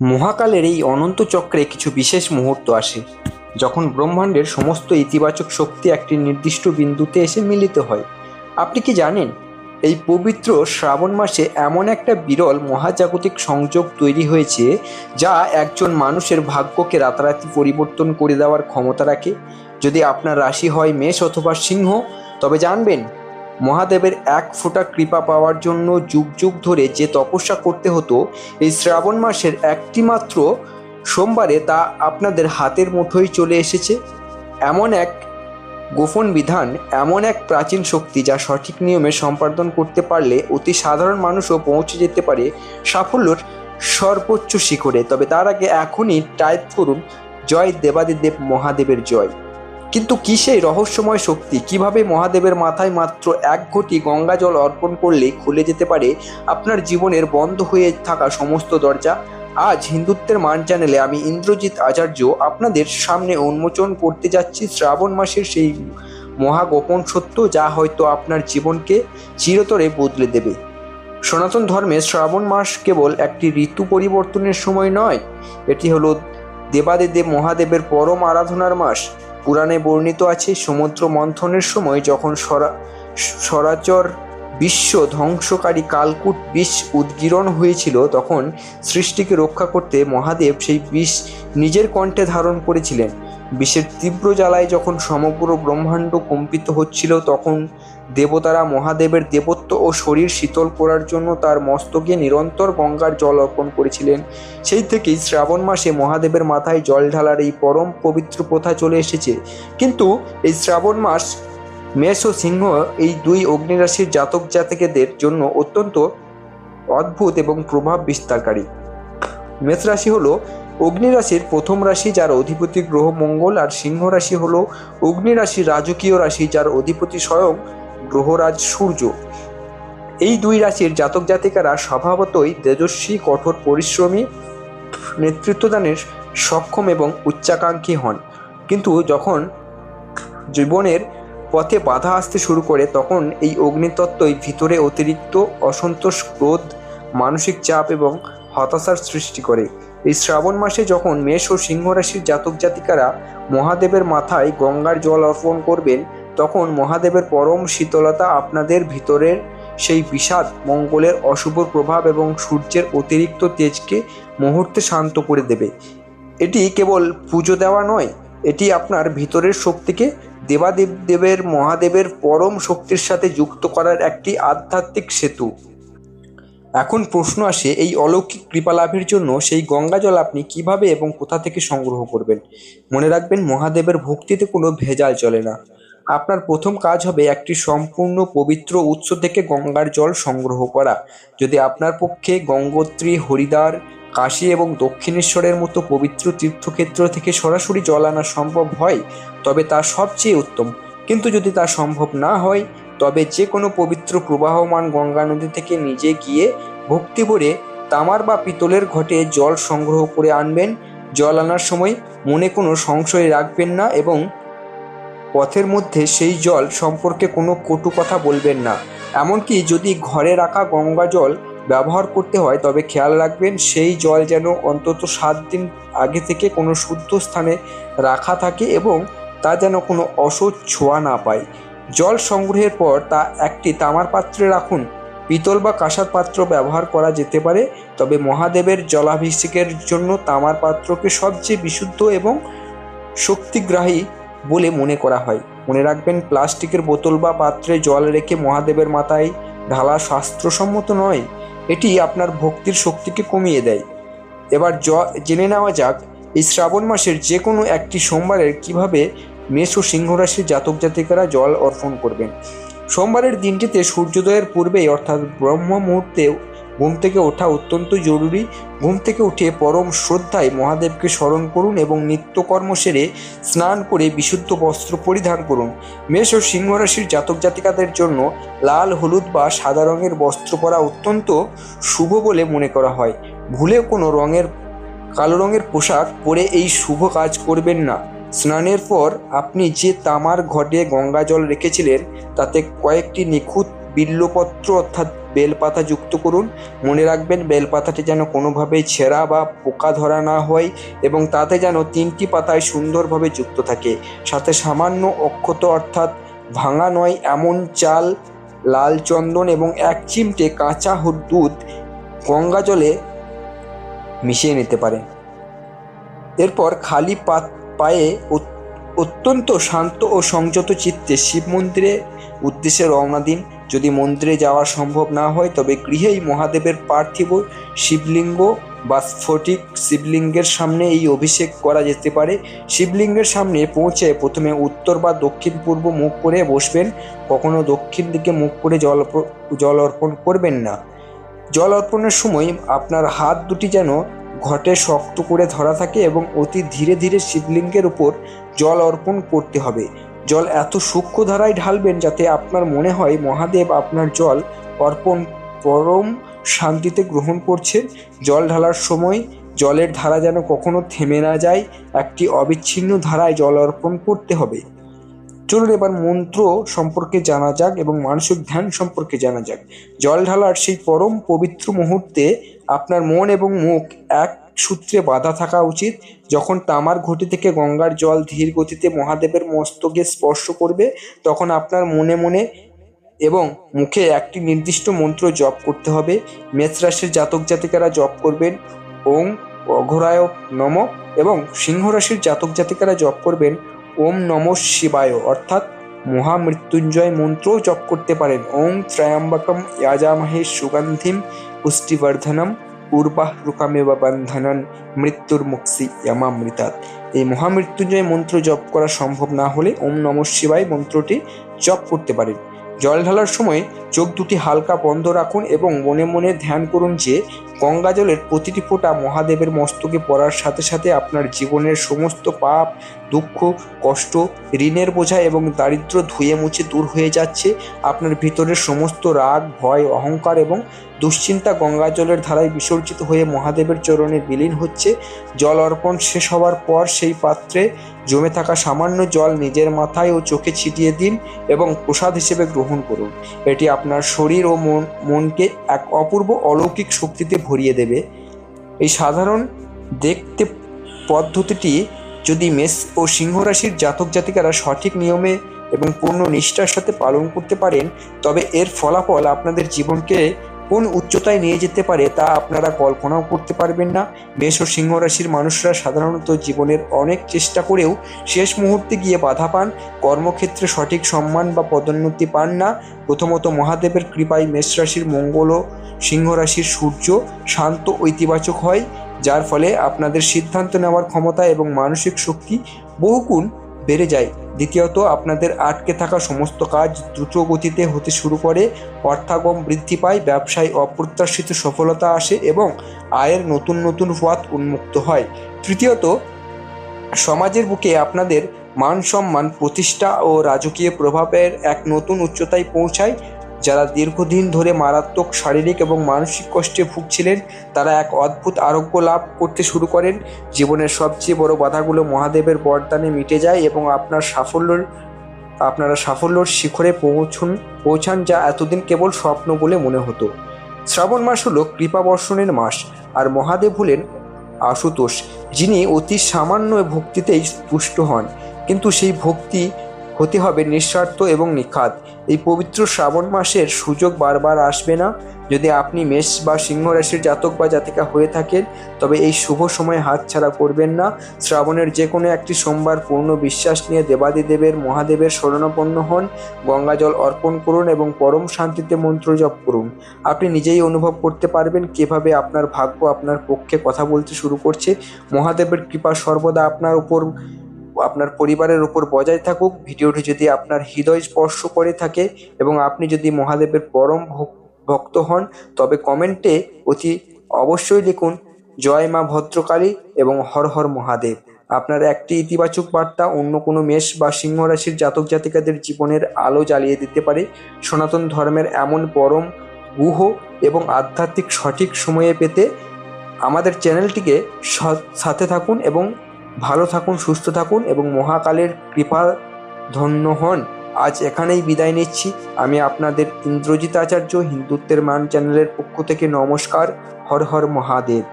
মহাকালের এই অনন্ত চক্রে কিছু বিশেষ মুহূর্ত আসে, যখন ব্রহ্মাণ্ডের সমস্ত ইতিবাচক শক্তি একটি নির্দিষ্ট বিন্দুতে এসে মিলিত হয়। আপনি কি জানেন, এই পবিত্র শ্রাবণ মাসে এমন একটা বিরল মহাজাগতিক সংযোগ তৈরি হয়েছে যা একজন মানুষের ভাগ্যকে রাতারাতি পরিবর্তন করে দেওয়ার ক্ষমতা রাখে। যদি আপনার রাশি হয় মেষ অথবা সিংহ, তবে জানবেন মহাদেবের এক ফোঁটা কৃপা পাওয়ার জন্য যুগ যুগ ধরে যে তপস্যা করতে হতো, এই শ্রাবণ মাসের একটি মাত্র সোমবারে তা আপনাদের হাতের মুঠোয় চলে এসেছে। এমন এক গোপন বিধান, এমন এক প্রাচীন শক্তি যা সঠিক নিয়মে সম্পাদন করতে পারলে অতি সাধারণ মানুষও পৌঁছে যেতে পারে সাফল্যের সর্বোচ্চ শিখরে। তবে তার আগে এখনই টাইপ করুন জয় দেবাদিদেব মহাদেবের জয়। কিন্তু কি সেই রহস্যময় শক্তি? কিভাবে মহাদেবের মাথায় মাত্র এক ঘটি গঙ্গা জল অর্পণ করলে খুলে যেতে পারে আপনার জীবনের বন্ধ হয়ে থাকা সমস্ত দরজা? আজ হিন্দুত্বের মান চ্যানেলে আমি ইন্দ্রজিৎ আচার্য আপনাদের সামনে উন্মোচন করতে যাচ্ছি শ্রাবণ মাসের সেই মহাগোপন সত্য, যা হয়তো আপনার জীবনকে চিরতরে বদলে দেবে। সনাতন ধর্মে শ্রাবণ মাস কেবল একটি ঋতু পরিবর্তনের সময় নয়, এটি হলো দেবাদিদেব মহাদেবের পরম আরাধনার মাস। পুরাণে বর্ণিত আছে, সমুদ্র মন্থনের সময় যখন সরাচর বিশ্ব ধ্বংসকারী কালকূট বিষ উদ্গীরণ হয়েছিল, তখন সৃষ্টিকে রক্ষা করতে মহাদেব সেই বিষ নিজের কণ্ঠে ধারণ করেছিলেন। বিষের তীব্র জ্বালায় যখন সমগ্র ব্রহ্মাণ্ড কম্পিত হচ্ছিল, তখন দেবতারা মহাদেবের দেবত্ব ও শরীর শীতল করার জন্য তার মস্তকে নিরন্তর গঙ্গার জল অর্পণ করেছিলেন। সেই থেকেই শ্রাবণ মাসে মহাদেবের মাথায় জল ঢালার এই পরম পবিত্র প্রথা চলে এসেছে। কিন্তু এই শ্রাবণ মাস মেষ ও সিংহ, এই দুই অগ্নিরাশির জাতক জাতিকাদের জন্য অত্যন্ত অদ্ভুত এবং প্রভাব বিস্তারকারী। মেষ রাশি হলো অগ্নিরাশির প্রথম রাশি, যার অধিপতি গ্রহ মঙ্গল, আর সিংহ রাশি হলো অগ্নিরাশির রাজকীয় রাশি, যার অধিপতি স্বয়ং গ্রহরাজ সূর্য। এই দুই রাশির জাতক জাতিকারা স্বভাবতই তেজস্বী, কঠোর পরিশ্রমী, নেতৃত্বদানের সক্ষম এবং উচ্চাকাঙ্ক্ষী হন। কিন্তু যখন জীবনের পথে বাধা আসতে শুরু করে, তখন এই অগ্নিতত্ত্বই ভিতরে অতিরিক্ত অসন্তোষ, ক্রোধ, মানসিক চাপ এবং হতাশার সৃষ্টি করে। এই শ্রাবণ মাসে যখন মেষ ও সিংহ রাশির জাতক জাতিকারা মহাদেবের মাথায় গঙ্গার জল অর্পণ করবেন, তখন মহাদেবের পরম শীতলতা আপনাদের ভিতরের সেই বিষাদ, মঙ্গলের অশুভ প্রভাব এবং সূর্যের অতিরিক্ত তেজকে মুহূর্তে শান্ত করে দেবে। এটি কেবল পুজো দেওয়া নয়, এটি আপনার ভিতরের শক্তিকে দেবের মহাদেবের পরম শক্তির সাথে যুক্ত করার একটি আধ্যাত্মিক সেতু। এখন প্রশ্ন আসে, এই অলৌকিক কৃপা লাভের জন্য সেই গঙ্গা জল আপনি কিভাবে এবং কোথা থেকে সংগ্রহ করবেন? মনে রাখবেন, মহাদেবের ভক্তিতে কোনো ভেজাল চলে না। আপনার প্রথম কাজ হবে একটি সম্পূর্ণ পবিত্র উৎস থেকে গঙ্গার জল সংগ্রহ করা। যদি আপনার পক্ষে গঙ্গোত্রী, হরিদ্বার, কাশী এবং দক্ষিণেশ্বরের মতো পবিত্র তীর্থক্ষেত্র থেকে সরাসরি জল আনা সম্ভব হয়, তবে তা সবচেয়ে উত্তম। কিন্তু যদি তা সম্ভব না হয়, তবে যে কোনো পবিত্র প্রবাহমান গঙ্গা নদী থেকে নিজে গিয়ে ভক্তি ভরে তামার বা পিতলের ঘটে জল সংগ্রহ করে আনবেন। জল আনার সময় মনে কোনো সংশয় রাখবেন না এবং পথের মধ্যে সেই জল সম্পর্কে কোনো কটু কথা বলবেন না। এমনকি যদি ঘরে রাখা গঙ্গা জল ব্যবহার করতে হয়, তবে খেয়াল রাখবেন সেই জল যেন অন্তত 7 দিন আগে থেকে কোনো শুদ্ধ স্থানে রাখা থাকে এবং তা যেন কোনো অসৎ ছোঁয়া না পায়। জল সংগ্রহের পর তা একটি তামার পাত্রে রাখুন। পিতল বা কাঁসার পাত্র ব্যবহার করা যেতে পারে, তবে মহাদেবের জলাভিষেকের জন্য তামার পাত্রকে সবচেয়ে বিশুদ্ধ এবং শক্তিগ্রাহী বলে মনে করা হয়। মনে রাখবেন, প্লাস্টিকের বোতল বা পাত্রে জল রেখে মহাদেবের মাথায় ঢালা শাস্ত্রসম্মত নয়। এটি আপনার ভক্তির শক্তিকে কমিয়ে দেয়। এবার জেনে নেওয়া যাক, এই শ্রাবণ মাসের যে কোনো একটি সোমবারের কিভাবে মেষ ও সিংহ রাশির জাতক জাতিকারা জল অর্পণ করবেন। সোমবারের দিনটিতে সূর্যোদয়ের পূর্বেই, অর্থাৎ ব্রহ্ম মুহূর্তে ঘুম থেকে ওঠা অত্যন্ত জরুরি। ঘুম থেকে উঠে পরম শ্রদ্ধায় মহাদেবকে স্মরণ করুন এবং নিত্যকর্ম সেরে স্নান করে বিশুদ্ধ বস্ত্র পরিধান করুন। মেষ ও সিংহ রাশির জাতক জাতিকাদের জন্য লাল, হলুদ বা সাদা রঙের বস্ত্র পরা অত্যন্ত শুভ বলে মনে করা হয়। ভুলেও কোনো কালো রঙের পোশাক পরে এই শুভ কাজ করবেন না। স্নানের পর আপনি যে তামার ঘটে গঙ্গা জল রেখেছিলেন, তাতে কয়েকটি নিখুঁত বিল্বপত্র অর্থাৎ বেলপাতা যুক্ত করুন। মনে রাখবেন বেলপাতাটি যেন কোনোভাবেই ছেঁড়া বা পোকা ধরা না হয় এবং তাতে যেন 3টি পাতায় সুন্দরভাবে যুক্ত থাকে। সাথে সামান্য অক্ষত অর্থাৎ ভাঙা নয় এমন চাল, লাল চন্দন এবং 1 চিমটে কাঁচা দুধ গঙ্গা জলে মিশিয়ে নিতে পারেন। এরপর খালি পায়ে অত্যন্ত শান্ত ও সংযত চিত্তে শিব মন্দিরের উদ্দেশ্যে রওনা দিন। যদি মন্দিরে যাওয়া সম্ভব না হয় তবে গৃহেই মহাদেবের পার্থিব শিবলিঙ্গ বা স্ফটিক শিবলিঙ্গের সামনে এই অভিষেক করা যেতে পারে। শিবলিঙ্গের সামনে পৌঁছে প্রথমে উত্তর বা দক্ষিণ পূর্ব মুখ করে বসবেন। কখনো দক্ষিণ দিকে মুখ করে জল অর্পণ করবেন না। জল অর্পণের সময় আপনার হাত দুটি যেন ঘটে শক্ত করে ধরা থাকে এবং অতি ধীরে ধীরে শিবলিঙ্গের উপর জল অর্পণ করতে হবে। জল এত সূক্ষ্ম ধারায় ঢালবেন যাতে আপনার মনে হয় মহাদেব আপনার জল অর্পণ পরম শান্তিতে গ্রহণ করছেন। জল ঢালার সময় জলের ধারা যেন কখনো থেমে না যায়, একটি অবিচ্ছিন্ন ধারায় জল অর্পণ করতে হবে। চলুন এবার মন্ত্র সম্পর্কে জানা যাক এবং মানসিক ধ্যান সম্পর্কে জানা যাক। জল ঢালার সেই পরম পবিত্র মুহূর্তে আপনার মন এবং মুখ এক সূত্রে বাঁধা থাকা উচিত। যখন তামার ঘটি থেকে গঙ্গার জল ধীর গতিতে মহাদেবের মস্তকে স্পর্শ করবে তখন আপনার মনে মনে এবং মুখে একটি নির্দিষ্ট মন্ত্র জপ করতে হবে। মেষ রাশির জাতক জাতিকারা জপ করবেন ওং অঘোরায় নমঃ এবং সিংহ রাশির জাতক জাতিকারা জপ করবেন ওম নমঃ শিবায় অর্থাৎ মহামৃত্যুঞ্জয় মন্ত্রও জপ করতে পারেন। ওং ত্র্যম্বকম ইয়াজামহে সুগন্ধিম পুষ্টিবর্ধনম উর্বাহ রুকামেব বন্ধনন মৃত্যুর মুক্সি ইয়ামামৃতাৎ। এই মহামৃত্যুঞ্জয় মন্ত্র জপ করা সম্ভব না হলে ওম নমঃ শিবায় মন্ত্রটি জপ করতে পারেন। জল ঢালার সময় চোখ দুটি হালকা বন্ধ রাখুন এবং মনে মনে ধ্যান করুন যে গঙ্গা জলের প্রতিটি ফোঁটা মহাদেবের মস্তকে পড়ার সাথে সাথে আপনার জীবনের সমস্ত পাপ, দুঃখ, কষ্ট, ঋণের বোঝা এবং দারিদ্র ধুয়ে মুছে দূর হয়ে যাচ্ছে। আপনার ভিতরের সমস্ত রাগ, ভয়, অহংকার এবং দুশ্চিন্তা গঙ্গা জলের ধারায় বিসর্জিত হয়ে মহাদেবের চরণে বিলীন হচ্ছে। জল অর্পণ শেষ হওয়ার পর সেই পাত্রে জমে থাকা সামান্য জল নিজের মাথায় ও চোখে ছিটিয়ে দিন এবং প্রসাদ হিসেবে গ্রহণ করুন। এটি আপনার শরীর ও মনকে এক অপূর্ব অলৌকিক শক্তিতে ভরিয়ে দেবে। এই সাধারণ দেখতে পদ্ধতিটি যদি মেষ ও সিংহ রাশির জাতক জাতিকারা সঠিক নিয়মে এবং পূর্ণ নিষ্ঠার সাথে পালন করতে পারেন তবে এর ফলাফল আপনাদের জীবনকে কোন উচ্চতায় নিয়ে যেতে পারে তা আপনারা কল্পনাও করতে পারবেন না। মেষ ও সিংহ রাশির মানুষরা সাধারণত জীবনের অনেক চেষ্টা করেও শেষ মুহূর্তে গিয়ে বাধা পান, কর্মক্ষেত্রে সঠিক সম্মান বা পদোন্নতি পান না। প্রথমত মহাদেবের কৃপায় মেষ রাশির মঙ্গল ও সিংহ রাশির সূর্য শান্ত ও ইতিবাচক হয়, যার ফলে আপনাদের সিদ্ধান্ত নেওয়ার ক্ষমতা এবং মানসিক শক্তি বহুগুণ বেড়ে যায়। দ্বিতীয়ত আপনাদের আটকে থাকা সমস্ত কাজ দ্রুত গতিতে হতে শুরু করে, অর্থাগম বৃদ্ধি পায়, ব্যবসায় অপ্রত্যাশিত সফলতা আসে এবং আয়ের নতুন নতুন পথ উন্মুক্ত হয়। তৃতীয়ত সমাজের বুকে আপনাদের মান সম্মান, প্রতিষ্ঠা ও রাজকীয় প্রভাবের এক নতুন উচ্চতায় পৌঁছায়। যারা দীর্ঘদিন ধরে মারাত্মক শারীরিক এবং মানসিক কষ্টে ভুগছিলেন তারা এক অদ্ভুত আরোগ্য লাভ করতে শুরু করেন। জীবনের সবচেয়ে বড় বাধাগুলো মহাদেবের বরদানে মিটে যায় এবং আপনারা সাফল্যের শিখরে পৌঁছান যা এতদিন কেবল স্বপ্ন বলে মনে হতো। শ্রাবণ মাস হলো কৃপা বর্ষণের মাস আর মহাদেব হলেন আশুতোষ, যিনি অতি সামান্য ভক্তিতেই তুষ্ট হন, কিন্তু সেই ভক্তি হতে হবে নিঃস্বার্থ এবং নিখাদ। এই পবিত্র শ্রাবণ মাসের সুযোগ বারবার আসবে না। যদি আপনি মেষ বা সিংহ রাশির জাতক বা জাতিকা হয়ে থাকেন তবে এই শুভ সময় হাতছাড়া করবেন না। শ্রাবণের যে কোনো একটি সোমবার পূর্ণ বিশ্বাস নিয়ে দেবাদিদেবের মহাদেবের শরণাপন্ন হন, গঙ্গা জল অর্পণ করুন এবং পরম শান্তিতে মন্ত্র জপ করুন। আপনি নিজেই অনুভব করতে পারবেন কিভাবে আপনার ভাগ্য আপনার পক্ষে কথা বলতে শুরু করছে। মহাদেবের কৃপা সর্বদা আপনার পরিবারের উপর বজায় থাকুক। ভিডিওটি যদি আপনার হৃদয় স্পর্শ করে থাকে এবং আপনি যদি মহাদেবের পরম ভক্ত হন তবে কমেন্টে অতি অবশ্যই লিখুন জয় মা ভদ্রকালী এবং হর হর মহাদেব। আপনার একটি ইতিবাচক বার্তা অন্য কোনো মেষ বা সিংহ রাশির জাতক জাতিকাদের জীবনের আলো জ্বালিয়ে দিতে পারে। সনাতন ধর্মের এমন পরম গুহ এবং আধ্যাত্মিক সঠিক সময়ে পেতে আমাদের চ্যানেলটিকে সাথে থাকুন এবং ভালো থাকুন, সুস্থ থাকুন এবং মহাকালের কৃপা ধন্য হন। আজ এখানেই বিদায় নিচ্ছি। আমি আপনাদের ইন্দ্রজিৎ আচার্য, হিন্দুত্বের মান চ্যানেলের পক্ষ থেকে নমস্কার। হর হর মহাদেব।